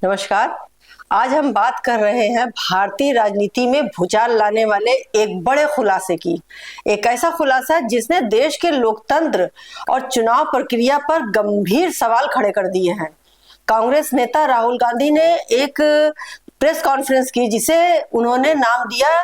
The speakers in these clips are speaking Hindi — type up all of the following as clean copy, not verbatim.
नमस्कार। आज हम बात कर रहे हैं भारतीय राजनीति में भूचाल लाने वाले एक बड़े खुलासे की। एक ऐसा खुलासा जिसने देश के लोकतंत्र और चुनाव प्रक्रिया पर गंभीर सवाल खड़े कर दिए हैं। कांग्रेस नेता राहुल गांधी ने एक प्रेस कॉन्फ्रेंस की जिसे उन्होंने नाम दिया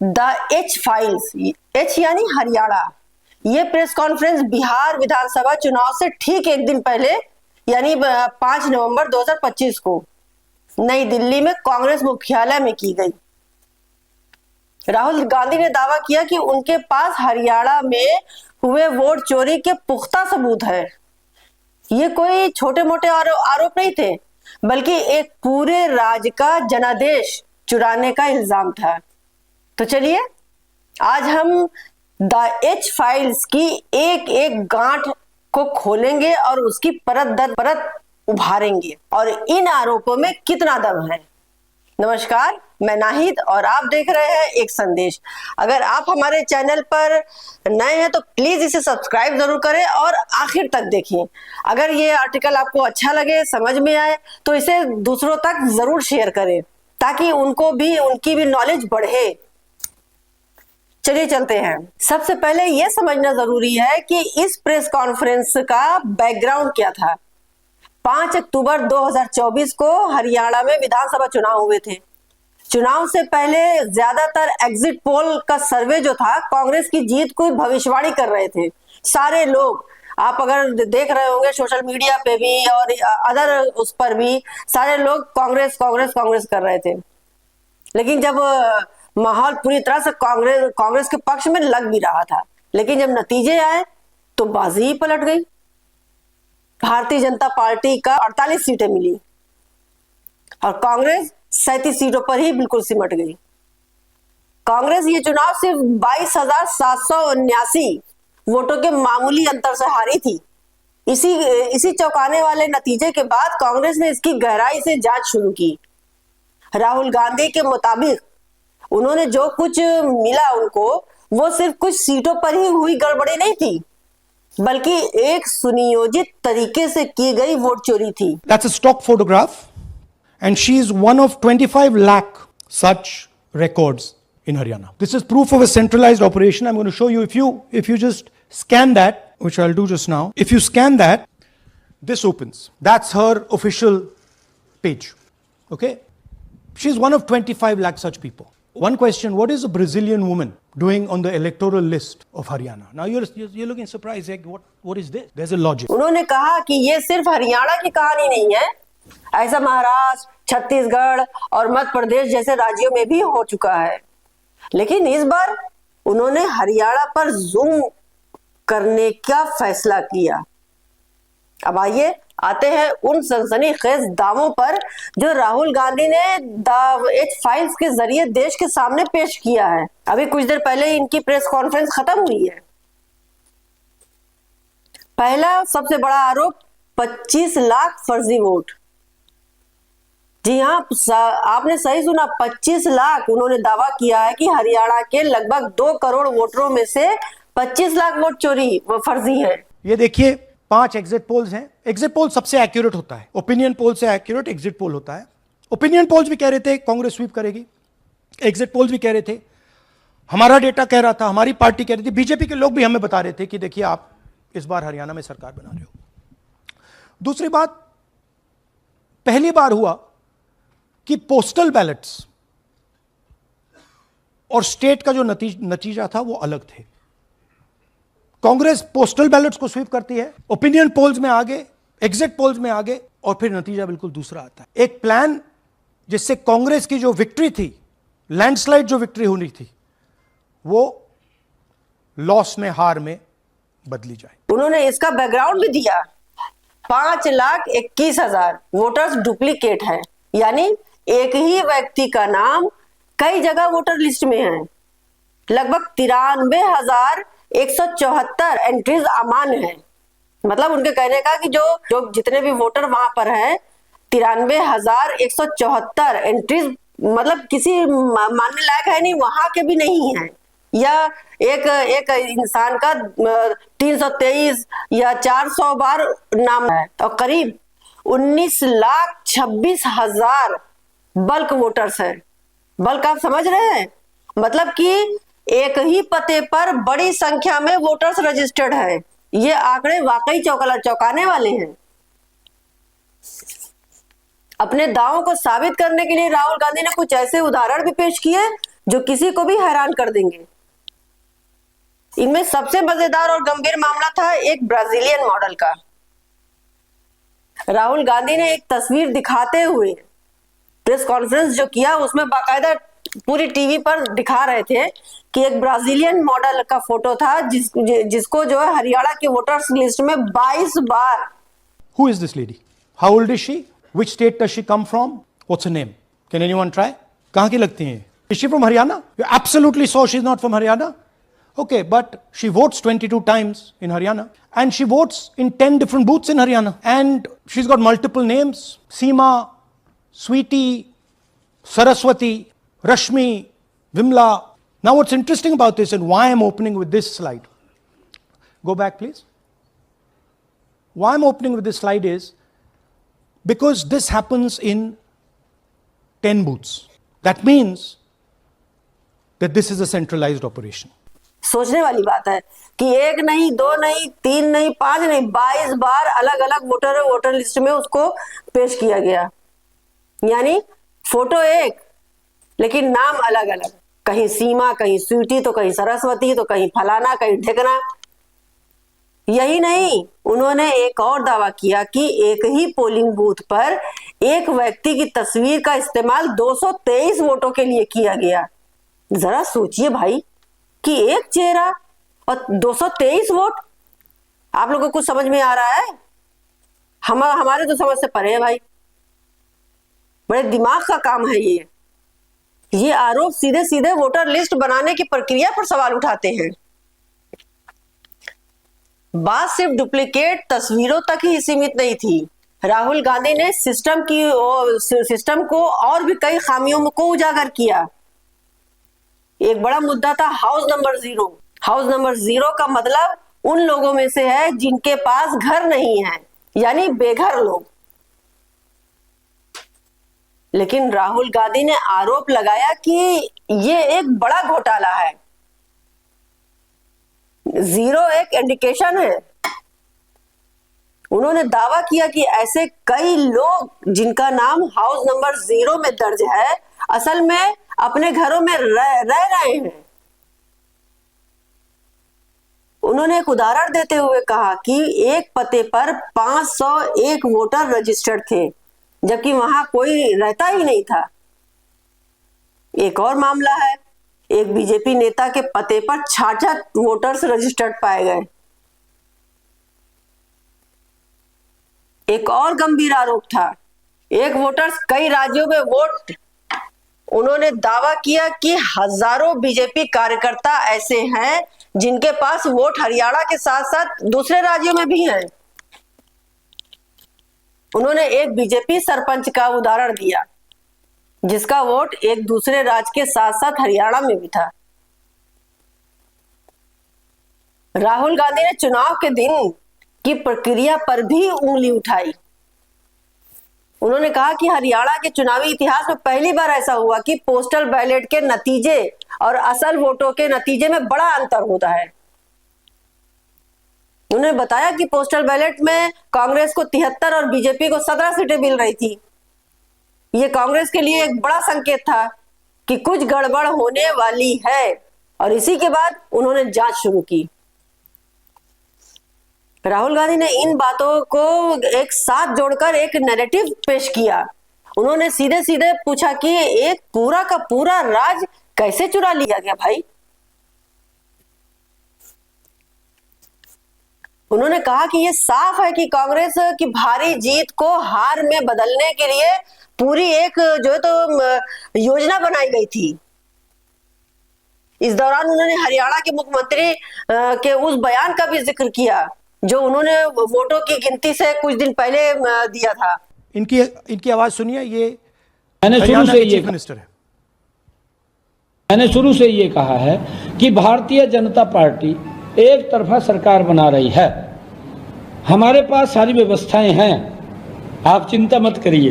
द एच फाइल्स। एच यानी हरियाणा। ये प्रेस कॉन्फ्रेंस बिहार विधानसभा चुनाव से ठीक एक दिन पहले यानी 5 नवंबर 2025 को नई दिल्ली में कांग्रेस मुख्यालय में की गई। राहुल गांधी ने दावा किया कि उनके पास हरियाणा में हुए वोट चोरी के पुख्ता सबूत है। ये कोई छोटे मोटे आरोप नहीं थे, बल्कि एक पूरे राज्य का जनादेश चुराने का इल्जाम था। तो चलिए आज हम द एच फाइल्स की एक एक गांठ को खोलेंगे और उसकी परत दर परत उभारेंगे और इन आरोपों में कितना दम है। नमस्कार, मैं नाहिद और आप देख रहे हैं एक संदेश। अगर आप हमारे चैनल पर नए हैं तो प्लीज इसे सब्सक्राइब जरूर करें और आखिर तक देखिए। अगर ये आर्टिकल आपको अच्छा लगे, समझ में आए तो इसे दूसरों तक जरूर शेयर करें ताकि उनकी भी नॉलेज बढ़े। चलिए चलते हैं। सबसे पहले यह समझना जरूरी है कि इस प्रेस कॉन्फ्रेंस का बैकग्राउंड क्या था। 5 अक्टूबर 2024 को हरियाणा में विधानसभा चुनाव हुए थे। चुनाव से पहले ज्यादातर एग्जिट पोल का सर्वे जो था कांग्रेस की जीत की भविष्यवाणी कर रहे थे। सारे लोग, आप अगर देख रहे होंगे सोशल मीडिया पे भी और अदर उस पर भी, सारे लोग कांग्रेस कांग्रेस कांग्रेस कर रहे थे। लेकिन जब माहौल पूरी तरह से कांग्रेस के पक्ष में लग भी रहा था, लेकिन जब नतीजे आए तो बाजी ही पलट गई। भारतीय जनता पार्टी का 48 सीटें मिली और कांग्रेस 37 सीटों पर ही बिल्कुल सिमट गई। कांग्रेस ये चुनाव सिर्फ 22,779 वोटों के मामूली अंतर से हारी थी। इसी चौंकाने वाले नतीजे के बाद कांग्रेस ने इसकी गहराई से जांच शुरू की। राहुल गांधी के मुताबिक उन्होंने जो कुछ मिला उनको, वो सिर्फ कुछ सीटों पर ही हुई गड़बड़ी नहीं थी, बल्कि एक सुनियोजित तरीके से की गई वोट चोरी थी। That's a stock photograph and she is one of 25 lakh such records in Haryana. This is proof of a centralized operation. I'm going to show you if you just scan that, which I'll do just now. If you scan that, this opens. That's her official page. Okay? She's one of 25 lakh such people. One question, what is a Brazilian woman doing on the electoral list of Haryana? Now you're looking surprised, like what is this? There's a logic. उन्होंने कहा कि ये सिर्फ हरियाणा की कहानी नहीं है, ऐसा महाराष्ट्र, छत्तीसगढ़ और मध्य प्रदेश जैसे राज्यों में भी हो चुका है। लेकिन इस बार उन्होंने हरियाणा पर जूम करने का फैसला किया। अब आइए आते हैं उन सनसनीखेज दावों पर जो राहुल गांधी ने द एच फाइल्स के जरिए देश के सामने पेश किया है। अभी कुछ देर पहले इनकी प्रेस कॉन्फ्रेंस खत्म हुई है। पहला सबसे बड़ा आरोप 25 लाख फर्जी वोट। जी हाँ, आपने सही सुना, 25 लाख। उन्होंने दावा किया है कि हरियाणा के लगभग 2 करोड़ वोटरों में से 25 लाख वोट चोरी व फर्जी है। ये देखिए 5 एग्जिट पोल्स हैं। एग्जिट पोल सबसे एक्यूरेट होता है, ओपिनियन पोल से एक्यूरेट एग्जिट पोल होता है। ओपिनियन पोल्स भी कह रहे थे कांग्रेस स्वीप करेगी, एग्जिट पोल्स भी कह रहे थे, हमारा डेटा कह रहा था, हमारी पार्टी कह रही थी, बीजेपी के लोग भी हमें बता रहे थे कि देखिए आप इस बार हरियाणा में सरकार बना रहे हो। दूसरी बात, पहली बार हुआ कि पोस्टल बैलेट्स और स्टेट का जो नतीजा था वो अलग थे। कांग्रेस पोस्टल बैलेट्स को स्वीप करती है, ओपिनियन पोल्स में आगे, एग्जिट पोल्स में आगे, और फिर नतीजा बिल्कुल दूसरा आता है। एक प्लान जिससे कांग्रेस की जो विक्ट्री थी, लैंडस्लाइड जो विक्ट्री होनी थी, वो लॉस में, हार में बदली जाए। उन्होंने इसका बैकग्राउंड भी दिया। 5,21,000 वोटर्स डुप्लीकेट हैं, यानी एक ही व्यक्ति का नाम कई जगह वोटर लिस्ट में है। लगभग 93,174 एंट्रीज अमान्य है। मतलब उनके कहने का कि जो जितने भी वोटर वहां पर हैं, 93,174 एंट्रीज मतलब किसी मानने लायक है नहीं, वहां के भी नहीं है। या एक इंसान का 323 या 400 बार नाम है और करीब 19,26,000 बल्क वोटर्स हैं। बल्क आप समझ रहे हैं, मतलब कि एक ही पते पर बड़ी संख्या में वोटर्स रजिस्टर्ड है। ये आंकड़े वाकई चौंकाने वाले हैं। अपने दावों को साबित करने के लिए राहुल गांधी ने कुछ ऐसे उदाहरण भी पेश किए जो किसी को भी हैरान कर देंगे। इनमें सबसे मजेदार और गंभीर मामला था एक ब्राजीलियन मॉडल का। राहुल गांधी ने एक तस्वीर दिखाते हुए प्रेस कॉन्फ्रेंस जो किया, उसमें बाकायदा पूरी टीवी पर दिखा रहे थे कि एक ब्राजीलियन मॉडल का फोटो था जिसको जो है हरियाणा के वोटर्स लिस्ट में 22 बार। Who is this lady? How old is she? Which state does she come from? What's her name? Can anyone try? कहाँ की लगती हैं? Is she from Haryana? You absolutely saw she's not from Haryana. Okay, but she votes 22 times in Haryana and she votes in 10 different booths in Haryana and she's got multiple names: Seema, Sweetie, Saraswati, Rashmi, Vimla. Now what's interesting about this and why I'm opening with this slide. Go back please. Why I'm opening with this slide is because this happens in 10 booths. That means that this is a centralized operation. सोचने वाली बात है कि एक नहीं, दो नहीं, तीन नहीं, पांच नहीं, 22 बार अलग अलग वोटर लिस्ट में उसको पेश किया गया। यानी फोटो एक लेकिन नाम अलग अलग, कहीं सीमा, कहीं स्वीटी, तो कहीं सरस्वती, तो कहीं फलाना, कहीं ढिकना। यही नहीं, उन्होंने एक और दावा किया कि एक ही पोलिंग बूथ पर एक व्यक्ति की तस्वीर का इस्तेमाल 223 वोटों के लिए किया गया। जरा सोचिए भाई कि एक चेहरा और 223 वोट। आप लोगों को कुछ समझ में आ रहा है? हमारे तो समझ से परे है भाई। बड़े दिमाग का काम है ये आरोप सीधे सीधे वोटर लिस्ट बनाने की प्रक्रिया पर सवाल उठाते हैं। बात सिर्फ डुप्लीकेट तस्वीरों तक ही सीमित नहीं थी। राहुल गांधी ने सिस्टम को और भी कई खामियों को उजागर किया। एक बड़ा मुद्दा था हाउस नंबर 0। हाउस नंबर 0 का मतलब उन लोगों में से है जिनके पास घर नहीं है, यानी बेघर लोग। लेकिन राहुल गांधी ने आरोप लगाया कि ये एक बड़ा घोटाला है। 0 एक इंडिकेशन है। उन्होंने दावा किया कि ऐसे कई लोग जिनका नाम हाउस नंबर 0 में दर्ज है असल में अपने घरों में रह रहे हैं। उन्होंने एक उदाहरण देते हुए कहा कि एक पते पर 501 वोटर रजिस्टर्ड थे, जबकि वहां कोई रहता ही नहीं था। एक और मामला है, एक बीजेपी नेता के पते पर 66 वोटर्स रजिस्टर्ड पाए गए। एक और गंभीर आरोप था, एक वोटर्स कई राज्यों में वोट। उन्होंने दावा किया कि हजारों बीजेपी कार्यकर्ता ऐसे हैं जिनके पास वोट हरियाणा के साथ साथ दूसरे राज्यों में भी हैं। उन्होंने एक बीजेपी सरपंच का उदाहरण दिया जिसका वोट एक दूसरे राज्य के साथ साथ हरियाणा में भी था। राहुल गांधी ने चुनाव के दिन की प्रक्रिया पर भी उंगली उठाई। उन्होंने कहा कि हरियाणा के चुनावी इतिहास में पहली बार ऐसा हुआ कि पोस्टल बैलेट के नतीजे और असल वोटों के नतीजे में बड़ा अंतर होता है। उन्होंने बताया कि पोस्टल बैलेट में कांग्रेस को 73 और बीजेपी को 17 सीटें मिल रही थी। यह कांग्रेस के लिए एक बड़ा संकेत था कि कुछ गड़बड़ होने वाली है, और इसी के बाद उन्होंने जांच शुरू की। राहुल गांधी ने इन बातों को एक साथ जोड़कर एक नैरेटिव पेश किया। उन्होंने सीधे सीधे पूछा कि एक पूरा का पूरा राज कैसे चुरा लिया गया भाई। उन्होंने कहा कि यह साफ है कि कांग्रेस की भारी जीत को हार में बदलने के लिए पूरी एक जो है तो योजना बनाई गई थी। इस दौरान उन्होंने हरियाणा के मुख्यमंत्री के उस बयान का भी जिक्र किया जो उन्होंने वोटों की गिनती से कुछ दिन पहले दिया था। इनकी आवाज सुनिए। ये मैंने शुरू से ये कहा है कि भारतीय जनता पार्टी एक तरफा सरकार बना रही है। हमारे पास सारी व्यवस्थाएं हैं आप चिंता मत करिए।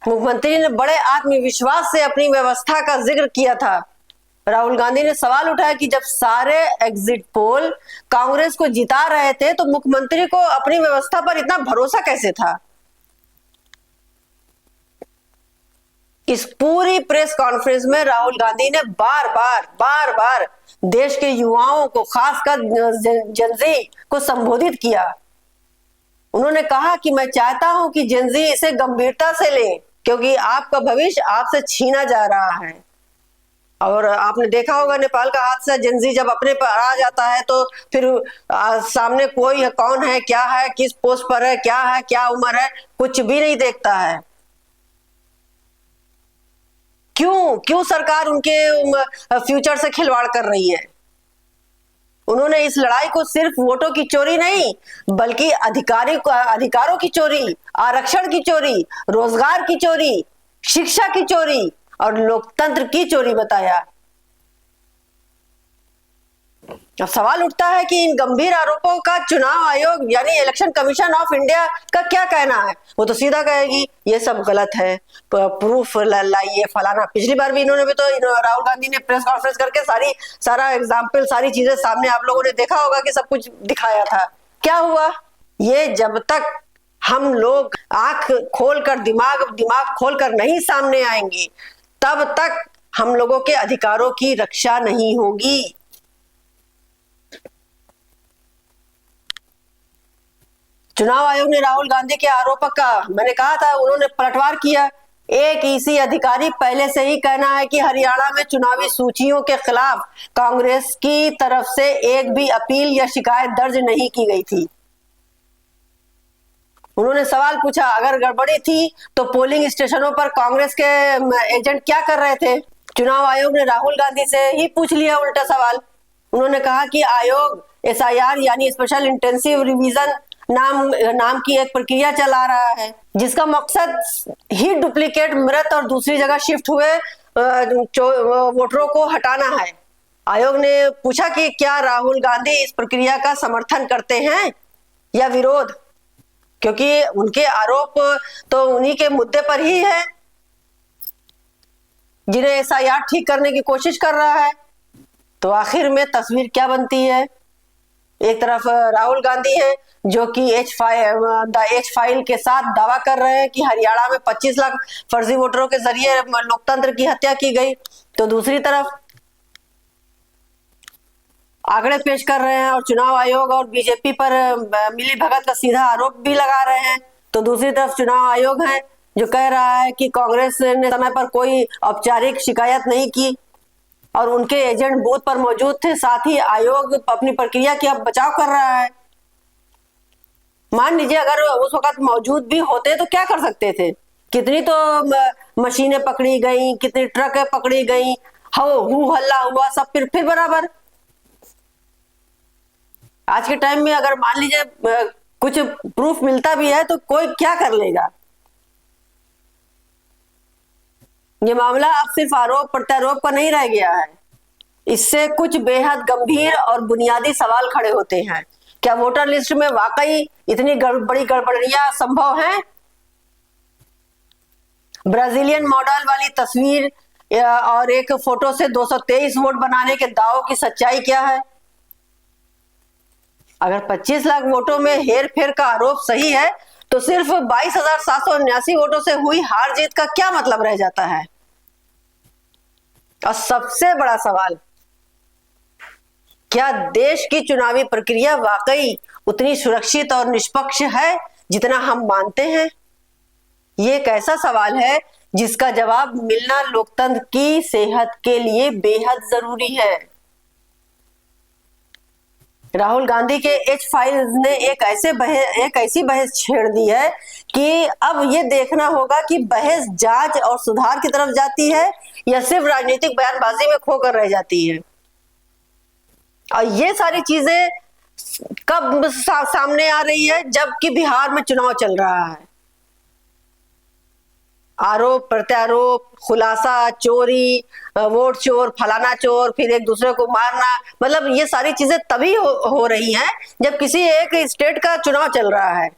मुख्यमंत्री ने बड़े आत्मविश्वास से अपनी व्यवस्था का जिक्र किया था। राहुल गांधी ने सवाल उठाया कि जब सारे एग्जिट पोल कांग्रेस को जिता रहे थे तो मुख्यमंत्री को अपनी व्यवस्था पर इतना भरोसा कैसे था। इस पूरी प्रेस कॉन्फ्रेंस में राहुल गांधी ने बार बार देश के युवाओं को, खासकर जेनजी को संबोधित किया। उन्होंने कहा कि मैं चाहता हूं कि जेनजी इसे गंभीरता से लें, क्योंकि आपका भविष्य आपसे छीना जा रहा है। और आपने देखा होगा नेपाल का हादसा, जेनजी जब अपने पर आ जाता है तो फिर सामने कोई है, कौन है, क्या है, किस पोस्ट पर है, क्या उम्र है, कुछ भी नहीं देखता है। क्यों सरकार उनके फ्यूचर से खिलवाड़ कर रही है। उन्होंने इस लड़ाई को सिर्फ वोटों की चोरी नहीं, बल्कि अधिकारों की चोरी, आरक्षण की चोरी, रोजगार की चोरी, शिक्षा की चोरी और लोकतंत्र की चोरी बताया। अब सवाल उठता है कि इन गंभीर आरोपों का चुनाव आयोग यानी इलेक्शन कमीशन ऑफ इंडिया का क्या कहना है। वो तो सीधा कहेगी ये सब गलत है, प्रूफ लाइए, फलाना। पिछली बार भी इन्होंने भी तो राहुल गांधी ने प्रेस कॉन्फ्रेंस करके सारा एग्जाम्पल, सारी चीजें सामने आप लोगों ने देखा होगा कि सब कुछ दिखाया था। क्या हुआ? ये जब तक हम लोग आंख खोलकर, दिमाग खोलकर नहीं सामने आएंगे, तब तक हम लोगों के अधिकारों की रक्षा नहीं होगी। चुनाव आयोग ने राहुल गांधी के आरोप का, मैंने कहा था, उन्होंने पलटवार किया। एक ईसी अधिकारी पहले से ही कहना है कि हरियाणा में चुनावी सूचियों के खिलाफ कांग्रेस की तरफ से एक भी अपील या शिकायत दर्ज नहीं की गई थी। उन्होंने सवाल पूछा, अगर गड़बड़ी थी तो पोलिंग स्टेशनों पर कांग्रेस के एजेंट क्या कर रहे थे? चुनाव आयोग ने राहुल गांधी से ही पूछ लिया उल्टा सवाल। उन्होंने कहा कि आयोग एसआईआर यानी स्पेशल इंटेंसिव रिवीजन नाम की एक प्रक्रिया चला रहा है, जिसका मकसद ही डुप्लीकेट, मृत और दूसरी जगह शिफ्ट हुए वोटरों को हटाना है। आयोग ने पूछा कि क्या राहुल गांधी इस प्रक्रिया का समर्थन करते हैं या विरोध, क्योंकि उनके आरोप तो उन्हीं के मुद्दे पर ही है जिन्हें एसआईआर ठीक करने की कोशिश कर रहा है। तो आखिर में तस्वीर क्या बनती है? एक तरफ राहुल गांधी है जो कि एच फाइल के साथ दावा कर रहे हैं कि हरियाणा में 25 लाख फर्जी वोटरों के जरिए लोकतंत्र की हत्या की गई, तो दूसरी तरफ आंकड़े पेश कर रहे हैं और चुनाव आयोग और बीजेपी पर मिली भगत का सीधा आरोप भी लगा रहे हैं। तो दूसरी तरफ चुनाव आयोग है जो कह रहा है कि कांग्रेस ने समय पर कोई औपचारिक शिकायत नहीं की और उनके एजेंट बूथ पर मौजूद थे। साथ ही आयोग अपनी प्रक्रिया की अब बचाव कर रहा है। मान लीजिए अगर उस वक्त मौजूद भी होते तो क्या कर सकते थे? कितनी तो मशीनें पकड़ी गई, कितनी ट्रकें पकड़ी गई, हू हल्ला हुआ, सब फिर बराबर। आज के टाइम में अगर मान लीजिए कुछ प्रूफ मिलता भी है तो कोई क्या कर लेगा? ये मामला अब सिर्फ आरोप प्रत्यारोप का नहीं रह गया है। इससे कुछ बेहद गंभीर और बुनियादी सवाल खड़े होते हैं। क्या वोटर लिस्ट में वाकई इतनी बड़ी गड़बड़ियां संभव हैं? ब्राजीलियन मॉडल वाली तस्वीर और एक फोटो से 223 वोट बनाने के दावों की सच्चाई क्या है? अगर 25 लाख वोटों में हेर फेर का आरोप सही है तो सिर्फ 22,779 वोटों से हुई हार जीत का क्या मतलब रह जाता है? और सबसे बड़ा सवाल, क्या देश की चुनावी प्रक्रिया वाकई उतनी सुरक्षित और निष्पक्ष है जितना हम मानते हैं? ये एक ऐसा सवाल है जिसका जवाब मिलना लोकतंत्र की सेहत के लिए बेहद जरूरी है। राहुल गांधी के एच फाइल्स ने एक ऐसी बहस छेड़ दी है कि अब ये देखना होगा कि बहस जांच और सुधार की तरफ जाती है या सिर्फ राजनीतिक बयानबाजी में खोकर रह जाती है। और ये सारी चीजें कब सामने आ रही है? जबकि बिहार में चुनाव चल रहा है। आरोप प्रत्यारोप, खुलासा, चोरी, वोट चोर, फलाना चोर, फिर एक दूसरे को मारना, मतलब ये सारी चीजें तभी हो रही हैं जब किसी एक स्टेट का चुनाव चल रहा है।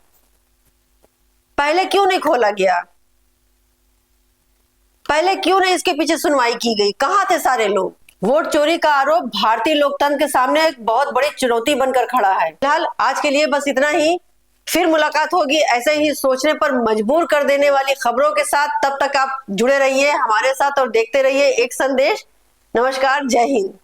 पहले क्यों नहीं खोला गया? पहले क्यों नहीं इसके पीछे सुनवाई की गई? कहां थे सारे लोग? वोट चोरी का आरोप भारतीय लोकतंत्र के सामने एक बहुत बड़ी चुनौती बनकर खड़ा है। फिलहाल आज के लिए बस इतना ही। फिर मुलाकात होगी ऐसे ही सोचने पर मजबूर कर देने वाली खबरों के साथ। तब तक आप जुड़े रहिए हमारे साथ और देखते रहिए एक संदेश। नमस्कार, जय हिंद।